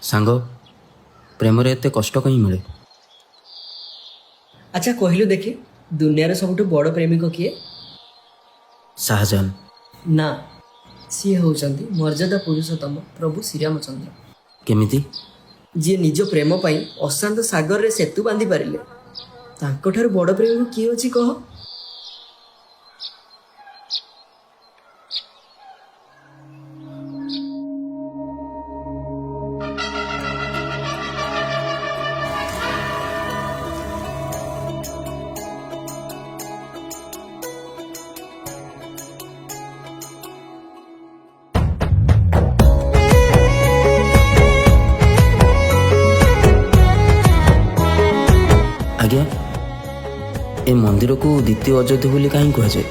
सांग प्रेम एते कष्ट कहीं मिले। अच्छा कहलु देखी दुनिया सबुठ बड़ प्रेमिक किए? शाहजहान। ना, सी होउचंती मर्यादा पुरुषोत्तम प्रभु श्रीरामचंद्र, केमिति? जी निज प्रेम पाई अशांत सागर रे सेतु बांधी पारिले। तांको बड़ प्रेमिक किए अछि कह? आज्ञा ए मंदिर को द्वितीय अयोध्या बोली कहीं कह जाए?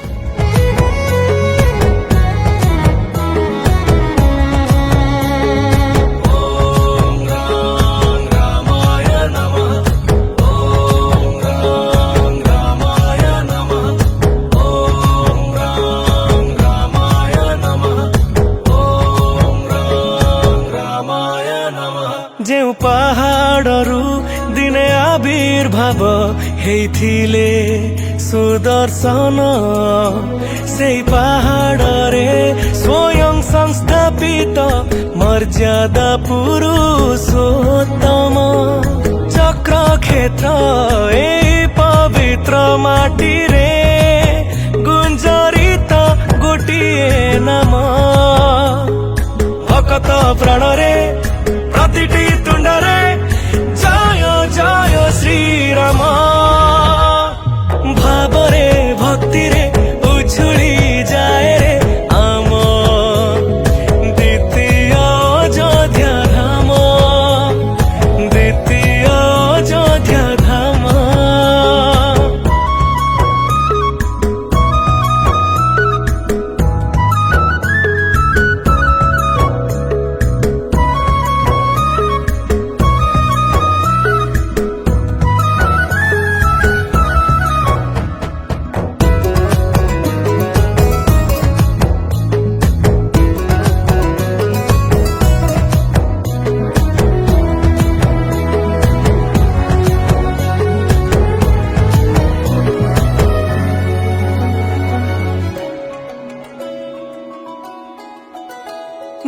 जेउ पहाड़रू दिने आविर्भाव हेइथिले सुदर्शन सेई पहाड़रे स्वयं संस्थापित मर्यादा पुरुषोत्तम चक्र क्षेत्र ए पवित्र माटी रे गुंजरित गोटिए नाम भक्त प्राणरे प्रतिटी तुंडरे जय जय श्रीराम भावरे भक्तिरे उछुली जाए रे आम द्वितीय अयोध्या धाम द्वितीय अयोध्या धाम।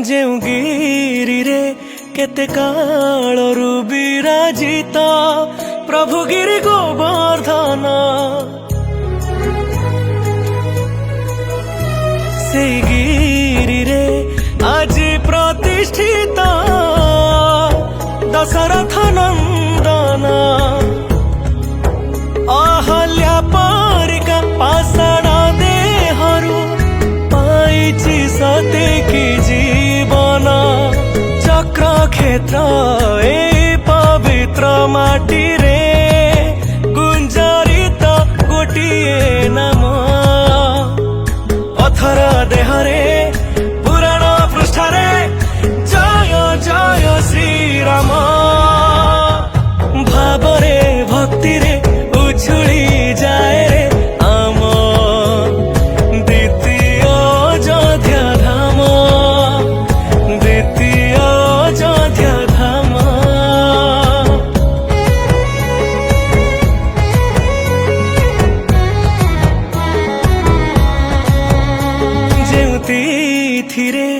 जेउ गिरी रे केते कालरू विराजित प्रभु गिरी गोवर्धन से गिरी रे आज प्रतिष्ठित दशरथ नंदन अहल्या परिका पाषाण देहरु पाइछि सते की जीवन चक्र क्षेत्र ए पवित्र माटी रे गुंजरित गोटिए नाम अथर देहरे पुराण पृष्ठरे जय जय श्रीराम भावरे भक्तिरे उछुली जाए रे आम द्वितीय अयोध्या धाम द्वितीय अयोध्या धाम। जेउ तिथिरे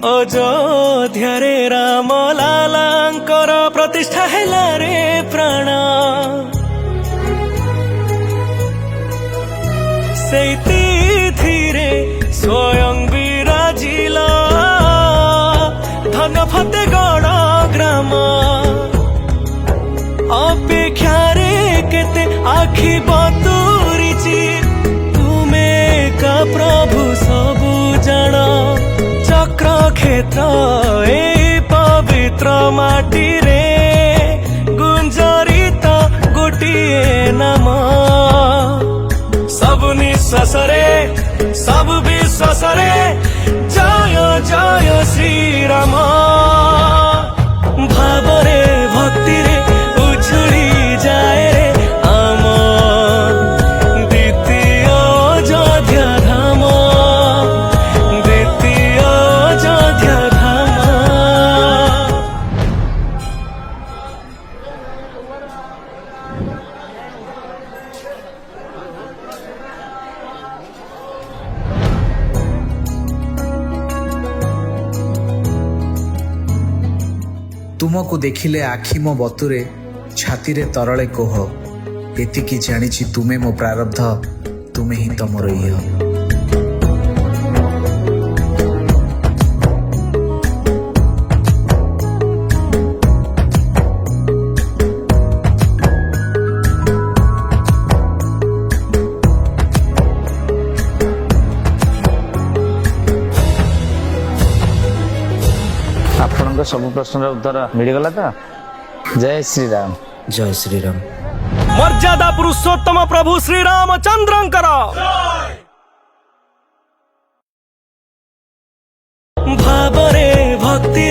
अयोध्यारे राम लालांकर प्रतिष्ठा हैला रे प्राण सेई तिथिरे स्वयं विराजिला धन फतेगढ़ ग्राम अपेक्षा रे केते आखि बतुरिछि तुमे का प्रभु सबु जान चक्र क्षेत्र ए पवित्र माटी रे गुंजरित गोटिए नाम सब निश्वास रे सब विश्वास रे जय जय श्रीराम भावरे भक्तिरे उछुली जाए रे आम द्वितीय अयोध्या धाम द्वितीय अयोध्या धाम। ତୁମକୁ ଦେଖିଲେ ଆଖି ମୋ ବତୁରେ, ଛାତିରେ ତରଳେ କୋହ। ଏତିକି ଜାଣିଛି ତୁମେ ମୋ ପ୍ରାରବ୍ଧ, ତୁମେ ହିଁ ତ ମୋର ଇହ। ଆପଣଙ୍କ ସବୁ ପ୍ରଶ୍ନର ଉତ୍ତର ମିଳିଗଲା ତ? ଜୟ ଶ୍ରୀରାମ। ଜୟ ଶ୍ରୀରାମ। ମର୍ଯ୍ୟାଦା ପୁରୁଷୋତ୍ତମ ପ୍ରଭୁ ଶ୍ରୀରାମଚନ୍ଦ୍ରଙ୍କର ଭାବରେ ଭକ୍ତି